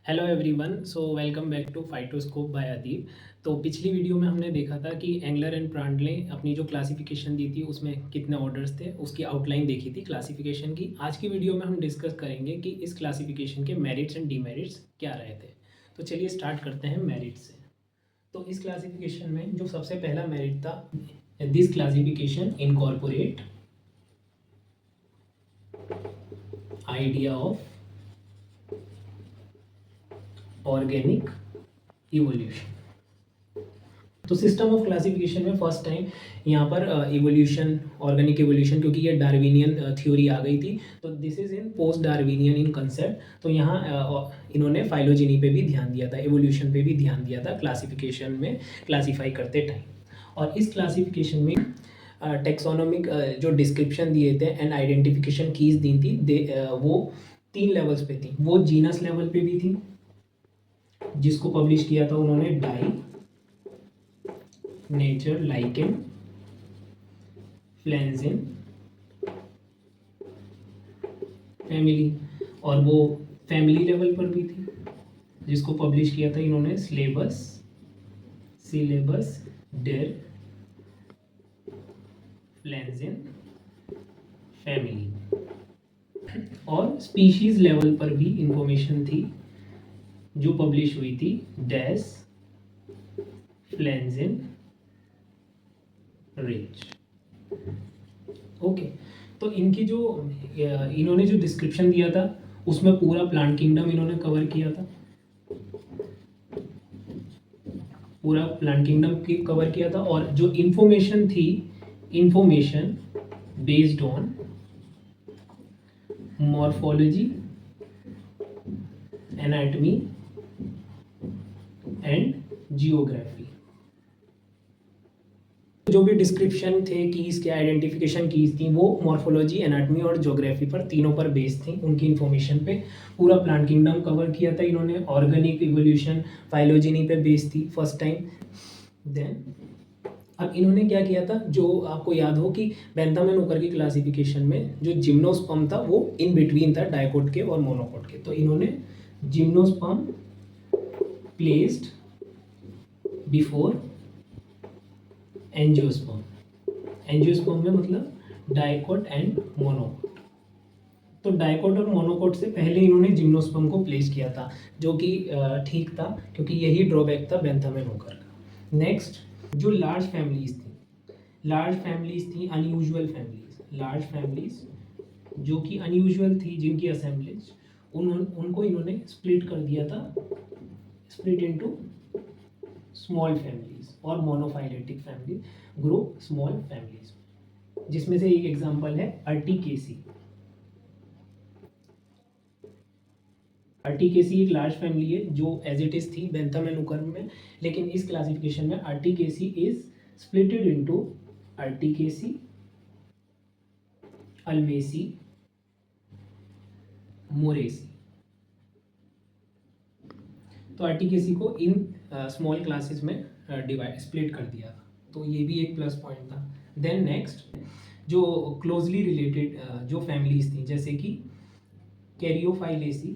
Hello everyone, so welcome back to Phytoscope by Adeeb. तो पिछली video में हमने देखा था कि एंगलर एंड प्रांड ने अपनी जो क्लासिफिकेशन दी थी उसमें कितने ऑर्डर्स थे, उसकी आउटलाइन देखी थी क्लासिफिकेशन की। आज की वीडियो में हम डिस्कस करेंगे कि इस क्लासिफिकेशन के मेरिट्स एंड डीमेरिट्स क्या रहे थे। तो चलिए स्टार्ट करते हैं मेरिट से। तो इस क्लासिफिकेशन में जो सबसे पहला मेरिट था, this classification incorporate idea of organic evolution. तो सिस्टम ऑफ क्लासिफिकेशन में फर्स्ट टाइम यहाँ पर इवोल्यूशन, ऑर्गेनिक इवोल्यूशन, क्योंकि ये डार्विनियन थ्योरी आ गई थी, तो this is in post Darwinian in concept. तो यहाँ इन्होंने फाइलोजेनी पे भी ध्यान दिया था, इवोल्यूशन पे भी ध्यान दिया था क्लासिफिकेशन में, क्लासीफाई करते टाइम। और इस क्लासिफिकेशन में टेक्सोनोमिक जो डिस्क्रिप्शन दिए थे एंड आइडेंटिफिकेशन कीज दी थी, वो 3 लेवल्स पे थी। वो जीनस लेवल पे भी थी, जिसको पब्लिश किया था उन्होंने डाई नेचर लाइकेन फ्लेंजिन फैमिली, और वो फैमिली लेवल पर भी थी, जिसको पब्लिश किया था इन्होंने सिलेबस डेर फ्लेंजिन फैमिली। और स्पीशीज लेवल पर भी इंफॉर्मेशन थी जो पब्लिश हुई थी डैश फ्लेंजिन रिच। ओके, तो इनकी जो इन्होंने जो डिस्क्रिप्शन दिया था उसमें पूरा प्लांट किंगडम इन्होंने कवर किया था, पूरा प्लांट किंगडम की कवर किया था। और जो इंफॉर्मेशन थी, information based on morphology, anatomy and geography. जो भी डिस्क्रिप्शन थे कीज के, आइडेंटिफिकेशन कीज थी, वो मॉर्फोलॉजी, एनाटॉमी और ज्योग्राफी पर, तीनों पर बेस्ड थी। उनकी इन्फॉर्मेशन पे पूरा प्लांट किंगडम कवर किया था इन्होंने। ऑर्गेनिक इवोल्यूशन फाइलोजेनी पे बेस्ड थी फर्स्ट टाइम। देन अब इन्होंने क्या किया था, जो आपको याद हो कि बेंथम एंड हुकर की क्लासिफिकेशन में जो जिम्नोस्पर्म था वो इन बिटवीन था डाइकोट के और मोनोकोट के। तो इन्होंने gymnosperm placed before angiosperm. Angiosperm में मतलब डाइकोट एंड मोनोकोट। तो डाइकोट और मोनोकोट से पहले इन्होंने जिम्नोस्पर्म को प्लेस किया था, जो कि ठीक था, क्योंकि यही ड्रॉबैक था बेंथम एंड हुकर का। नेक्स्ट, जो लार्ज फैमिलीज थी अनयूजुअल फैमिलीज, लार्ज फैमिलीज जो कि अनयूजुअल थी, जिनकी असेंबलेज, उनको इन्होंने स्प्लिट कर दिया था, स्प्लिट इनटू स्मॉल फैमिलीज और monophyletic family group, small families, जिसमें से एक एग्जांपल है अर्टिकेसी। अर्टिकेसी एक लार्ज फैमिली है जो एज इट इज थी बेंथम एंड हुकर में, लेकिन इस क्लासिफिकेशन में अर्टिकेसी इज स्प्लिटेड इनटू अर्टिकेसी, अल्मेसी, मोरेसी। तो अर्टिकेसी को इन स्मॉल क्लासेस में डिवाइड, स्प्लिट कर दिया था, तो ये भी एक प्लस पॉइंट था। देन नेक्स्ट, जो क्लोजली रिलेटेड जो फैमिलीज थी, जैसे कि कैरियोफाइलेसी,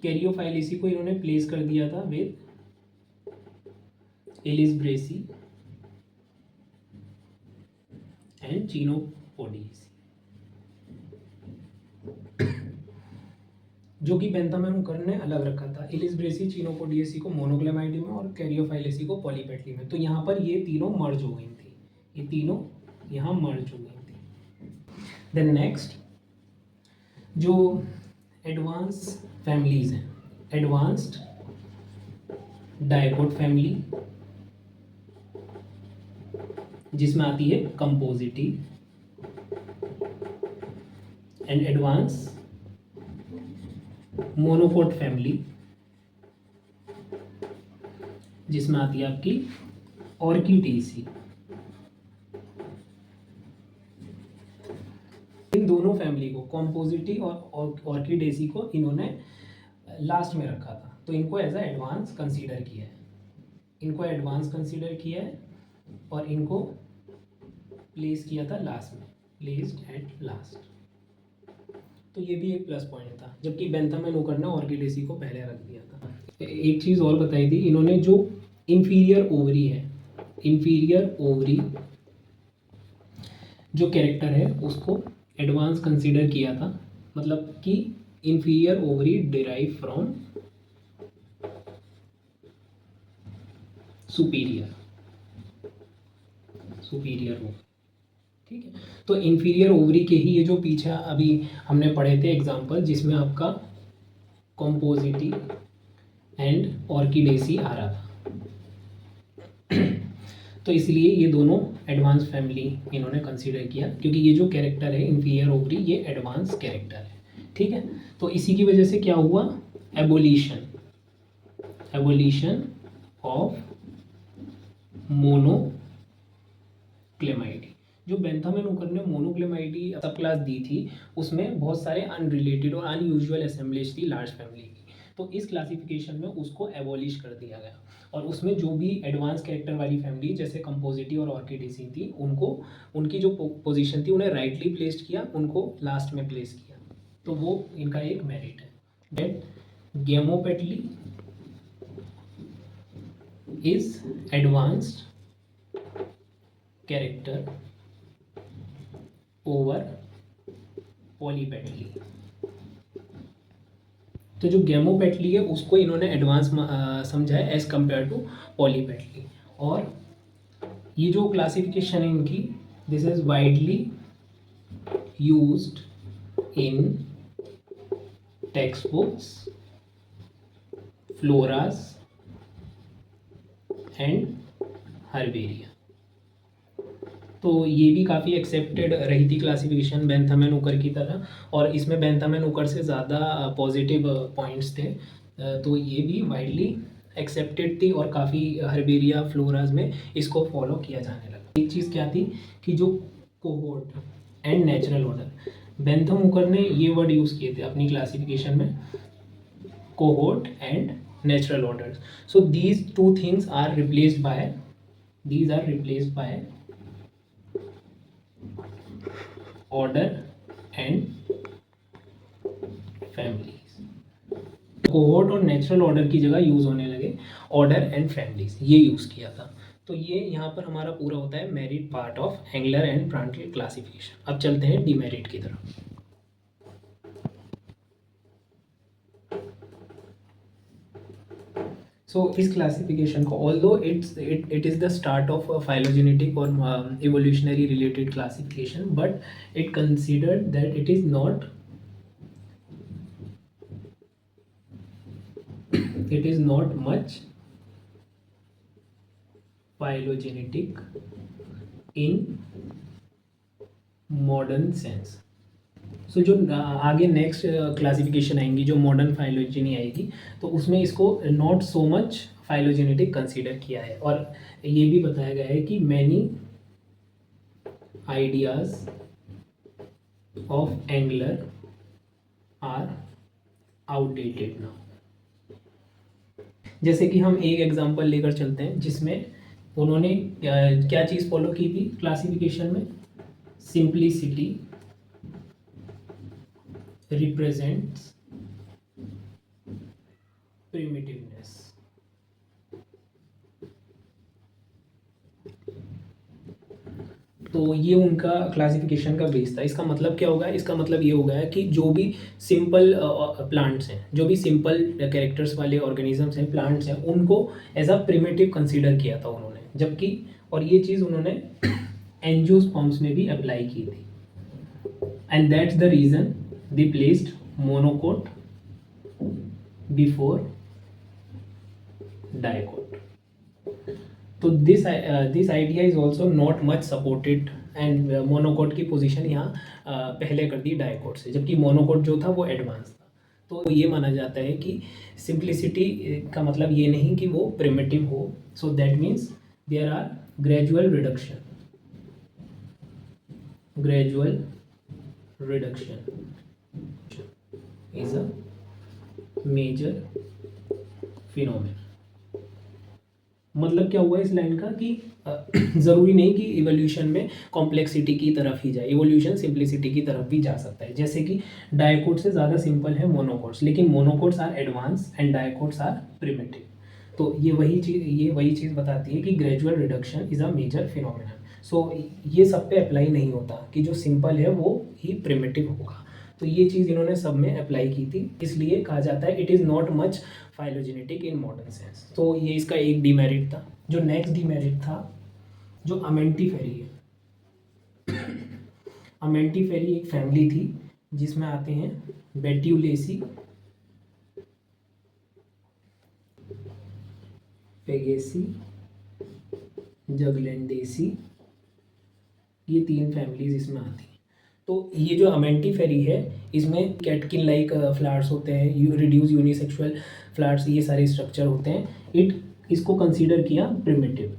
कैरियोफाइलेसी को इन्होंने प्लेस कर दिया था विद एलिसब्रेसी एंड चिनोपोडियेसी, जो कि बेंथम एंड हुकर ने अलग रखा था। एलिसब्रेसी, चिनोपोडियेसी को मोनोक्लेमाइडी में और कैरियोफाइलेसी को पॉलीपेटली में। तो यहाँ पर ये तीनों मर्ज हो गई थी, ये तीनों यहाँ मर्ज हो गई थी। देन नेक्स्ट, जो एडवांस फैमिलीज हैं, एडवांस्ड डाइकोट फैमिली, जिसमें आती है Compositae, and advance monocot family, जिसमें आती है आपकी ऑर्किडेसी। इन दोनों फैमिली को, कॉम्पोजिटी और ऑर्किडेसी को, इन्होंने लास्ट में रखा था, तो इनको एज अ एडवांस कंसीडर किया है, इनको एडवांस कंसीडर किया है और इनको प्लेस किया था लास्ट में, प्लेस्ड एट लास्ट। तो ये भी एक प्लस पॉइंट था, जबकि बेंथम एंड ओकर ने ऑर्किडेसी को पहले रख दिया था। एक चीज़ और बताई थी इन्होंने, जो इंफीरियर ओवरी है, इंफीरियर ओवरी जो कैरेक्टर है उसको एडवांस कंसीडर किया था, मतलब कि inferior ovary derive from superior, superior ovary, ठीक है। तो इंफीरियर ओवरी के ही ये जो पीछे अभी हमने पढ़े थे एग्जांपल, जिसमें आपका कॉम्पोजिटी एंड ऑर्किडेसी आ रहा था, तो इसलिए ये दोनों एडवांस फैमिली इन्होंने कंसीडर किया, क्योंकि ये जो कैरेक्टर है इंफीरियर ओवरी ये एडवांस कैरेक्टर है, ठीक है। तो इसी की वजह से क्या हुआ, एबोलिशन, एबोलिशन ऑफ मोनोक्लेमाइडी। जो बेंथम एंड ओकर ने मोनोक्लेमाइडी सब क्लास दी थी, उसमें बहुत सारे अनरिलेटेड और अनयूजुअल असेंबलेज थी लार्ज फैमिली की, तो इस क्लासिफिकेशन में उसको एबॉलिश कर दिया गया, और उसमें जो भी एडवांस कैरेक्टर वाली फैमिली जैसे कंपोजिटी और ऑर्किडेसी थी, उनको उनकी जो पोजीशन थी उन्हें राइटली प्लेस्ड किया, उनको लास्ट में प्लेस किया, तो वो इनका एक मेरिट है। Then gamopetaly is advanced character over polypetaly. तो जो गेमोपेटली है उसको इन्होंने एडवांस समझा है एज कंपेयर टू पॉलीपेटली, और ये जो क्लासिफिकेशन है इनकी, this is widely used in text books, floras and herbaria. तो ये भी काफ़ी एक्सेप्टेड रही थी क्लासिफिकेशन बेंथम एंड ओकर की तरह, और इसमें बेंथम एंड ओकर से ज़्यादा पॉजिटिव पॉइंट्स थे, तो ये भी वाइडली एक्सेप्टेड थी, और काफ़ी हर्बेरिया फ्लोराज में इसको फॉलो किया जाने लगा। एक चीज़ क्या थी कि जो cohort and natural order, Bentham ओकर ने ये वर्ड यूज़ किए थे अपनी क्लासिफिकेशन में, cohort and natural order. So these two things are replaced by, these are replaced by order and families। Cohort और नेचुरल ऑर्डर की जगह यूज़ होने लगे ऑर्डर एंड फैमिलीज, ये यूज़ किया था। तो ये यहाँ पर हमारा पूरा होता है merit part of Engler and Prantl classification. अब चलते हैं डीमेरिट की तरफ। सो इस क्लासिफिकेशन को, although it is the start of phylogenetic और evolutionary related classification, but it considered that it is not, it is not much phylogenetic in modern sense। So जो आगे नेक्स्ट क्लासिफिकेशन आएंगी जो मॉडर्न फाइलोजेनी आएगी, तो उसमें इसको not so much phylogenetic consider किया है, और ये भी बताया गया है कि many ideas of Engler are outdated now. जैसे कि हम एक एग्जांपल लेकर चलते हैं जिसमें उन्होंने क्या चीज़ फॉलो की थी क्लासिफिकेशन में, सिंप्लिसिटी रिप्रेजेंट्स प्रिमिटिवनेस। तो ये उनका क्लासिफिकेशन का बेस था। इसका मतलब क्या होगा, इसका मतलब ये होगा कि जो भी सिंपल प्लांट्स हैं, जो भी सिंपल कैरेक्टर्स वाले ऑर्गेनिजम्स हैं, प्लांट्स हैं, उनको एज अ प्रिमिटिव कंसीडर किया था उन्होंने, जबकि और ये चीज़ उन्होंने एंजियोस्पर्म्स में भी अप्लाई की थी, and that's the reason they placed monocot before dicot. तो this idea is also not much supported, and monocot की पोजीशन यहाँ पहले कर दी डाइकोट से, जबकि मोनोकोट जो था वो एडवांस था। तो ये माना जाता है कि सिंप्लिसिटी का मतलब ये नहीं कि वो प्रिमिटिव हो, so that means there are gradual reduction, gradual reduction is a major phenomenon। मतलब क्या हुआ इस लाइन का कि ज़रूरी नहीं कि इवोल्यूशन में कॉम्प्लेक्सिटी की तरफ ही जाए, इवोल्यूशन सिंप्लिसिटी की तरफ भी जा सकता है। जैसे कि डायकोट से ज़्यादा सिंपल है मोनोकोट्स, लेकिन monocots are advance and dicots are primitive. तो ये वही चीज़ बताती है कि gradual reduction is a major phenomena. So ये सब पे अप्लाई नहीं होता कि जो सिंपल है वो ही प्रिमिटिव होगा। तो ये चीज़ इन्होंने सब में अप्लाई की थी, इसलिए कहा जाता है it is not much phylogenetic in modern sense. तो ये इसका एक डिमेरिट था। जो नेक्स्ट डिमेरिट था, जो अमेंटीफेरी है। अमेंटीफेरी एक फैमिली थी जिसमें आते हैं बेट्यूलेसी, पेगेसी, जगलैंडेसी, ये 3 फैमिलीज इसमें आती हैं। तो ये जो अमेंटीफेरी है इसमें कैटकिन लाइक फ्लावर्स होते हैं, रिड्यूस यूनिसेक्सुअल फ्लावर्स, ये सारे स्ट्रक्चर होते हैं। इसको कंसीडर किया प्रिमिटिव,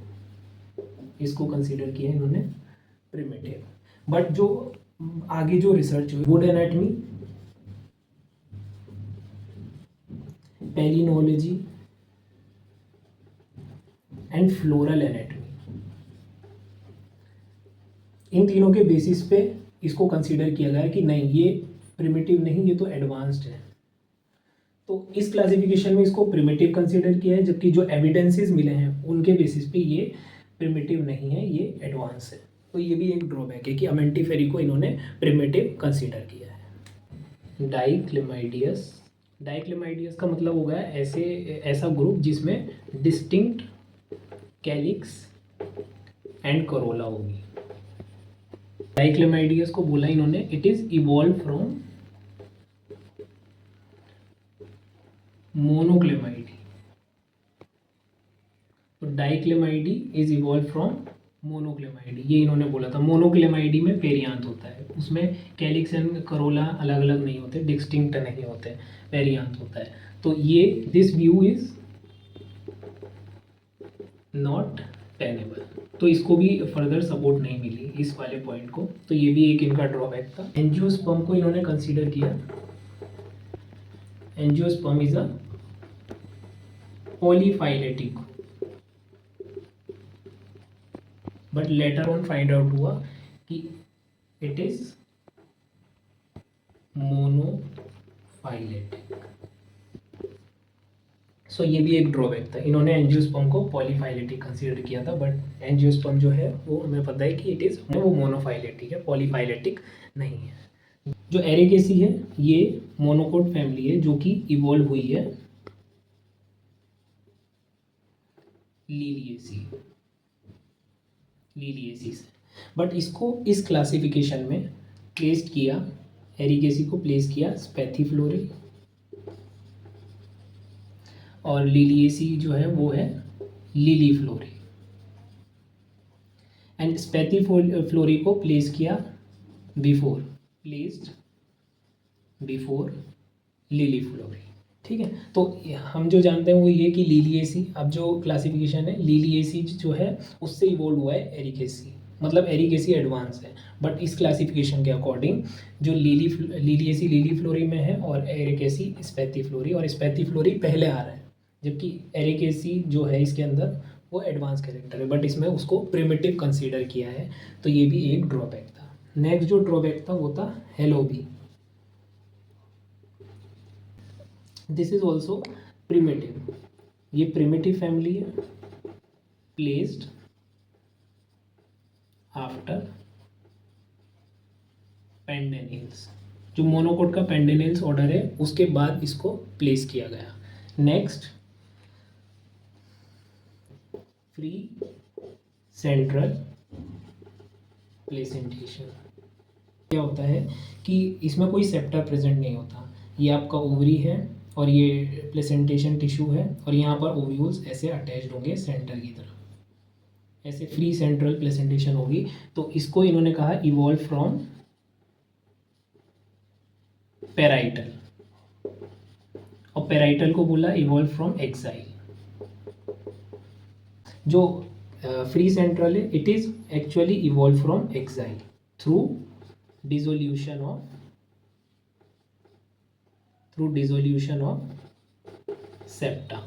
इसको कंसीडर किया इन्होंने प्रिमिटिव। बट जो आगे जो रिसर्च हुई, wood anatomy, palynology and floral anatomy, इन तीनों के बेसिस पे इसको कंसीडर किया गया कि नहीं ये प्रिमिटिव नहीं, ये तो एडवांस्ड है। तो इस क्लासिफिकेशन में इसको प्रिमिटिव कंसीडर किया है, जबकि जो एविडेंसेस मिले हैं उनके बेसिस पे ये प्रिमिटिव नहीं है, ये एडवांस है। तो ये भी एक ड्रॉबैक है कि अमेंटीफेरी को इन्होंने प्रिमिटिव कंसीडर किया है। डाइक्लेमाइडियस, डाइक्लेमाइडियस का मतलब हो गया ऐसा ग्रुप जिसमें डिस्टिंक्ट कैलिक्स एंड करोला होगी। डाइक्लेमाइडियस को बोला इन्होंने इट इज इवॉल्व फ्रॉम मोनोक्लेमाइडी। तो डाइक्लेमाइडी इज इवॉल्व फ्रॉम मोनोक्लेमाइडी, ये इन्होंने बोला था। मोनोक्लेमाइडी में पेरियांत होता है, उसमें कैलिक्स एंड करोला अलग अलग नहीं होते, डिस्टिंक्ट नहीं होते, पेरियांत होता है। तो ये this view is not tenable, तो इसको भी फर्दर सपोर्ट नहीं मिली इस वाले पॉइंट को। तो ये भी एक इनका ड्रॉबैक था। एंजियोस्पर्म को इन्होंने कंसीडर किया, angiosperm is a polyphyletic, but later on find out हुआ कि इट इज मोनोफाइलेटिक। सो ये भी एक ड्रॉबैक था, इन्होंने एंजियोस्पर्म को पॉलीफाइलेटिक कंसीडर किया था, बट एंजियोस्पर्म जो है वो हमें पता है कि इट इज वो मोनोफाइलेटिक है, पॉलीफाइलेटिक नहीं है। जो एरिकेसी है ये मोनोकोट फैमिली है जो कि इवॉल्व हुई है लीलिएसी से, बट इसको इस क्लासिफिकेशन में प्लेस किया, एरिकेसी को प्लेस किया स्पैथीफ्लोरी, और लीलिएसी जो है वो है लिलीफ्लोरी, एंड स्पैथीफ्लोरी को प्लेस किया बिफोर लिलीफ्लोरी। ठीक है, तो हम जो जानते हैं वो ये कि लीलिएसी, अब जो क्लासिफिकेशन है लीलिएसी जो है उससे इवॉल्व हुआ है एरिकेसी, मतलब एरिकेसी एडवांस है। बट इस क्लासिफिकेशन के अकॉर्डिंग जो लीलिएसी लिलीफ्लोरी में है और एरिकेसी स्पैथीफ्लोरी, और स्पैथीफ्लोरी पहले आ रहा है, जबकि एरिकेसी जो है इसके अंदर वो एडवांस कैरेक्टर है, बट इसमें उसको प्रिमिटिव कंसीडर किया है। तो ये भी एक ड्रॉबैक था। नेक्स्ट जो ड्रॉबैक था वो था हेलोबी। दिस इज ऑल्सो प्रिमिटिव, ये प्रिमिटिव फैमिली है, प्लेस्ड आफ्टर पेंडेनिल्स, जो मोनोकोट का पेंडेनिल्स ऑर्डर है उसके बाद इसको प्लेस किया गया। नेक्स्ट फ्री सेंट्रल प्लेसेंटेशन, क्या होता है कि इसमें कोई सेप्टा प्रेजेंट नहीं होता, ये आपका ओवरी है और ये प्लेसेंटेशन टिश्यू है, और यहाँ पर ओव्यूल्स ऐसे अटैच्ड होंगे सेंटर की तरफ, ऐसे फ्री सेंट्रल प्लेसेंटेशन होगी। तो इसको इन्होंने कहा इवॉल्व फ्रॉम पेराइटल, और पेराइटल को बोला इवॉल्व फ्रॉम एक्साइल। जो फ्री सेंट्रल है it is actually evolve from axile through dissolution of septa.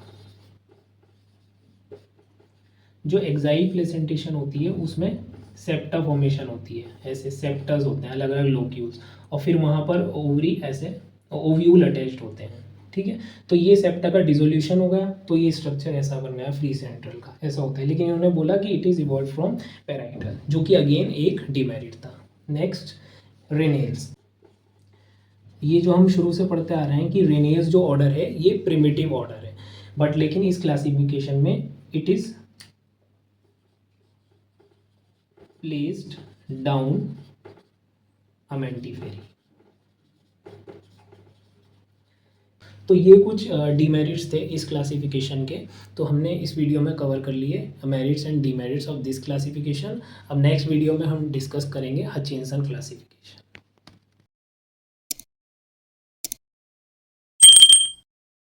जो एक्साइल प्लेसेंटेशन होती है उसमें सेप्टा फॉर्मेशन होती है, ऐसे सेप्टस होते हैं अलग अलग लोक्यूल्स, और फिर वहाँ पर ओवरी ऐसे ओव्यूल अटैच्ड होते हैं, ठीक है। तो ये सेप्टा का डिसोल्यूशन हो गया तो ये स्ट्रक्चर ऐसा बन गया फ्री सेंट्रल का, ऐसा होता है। लेकिन इन्होंने बोला कि it is evolve from parietal, जो कि अगेन एक डिमेरिट था। नेक्स्ट रेनेल्स, ये जो हम शुरू से पढ़ते आ रहे हैं कि रेनेल्स जो ऑर्डर है ये प्रिमिटिव ऑर्डर है, बट लेकिन इस क्लासिफिकेशन में इट इज प्लेस्ड डाउन अमेंटिफेरी। तो ये कुछ डीमेरिट्स थे इस क्लासिफिकेशन के, तो हमने इस वीडियो में कवर कर लिए merits and demerits of this classification. अब नेक्स्ट वीडियो में हम डिस्कस करेंगे हचिंसन क्लासिफिकेशन।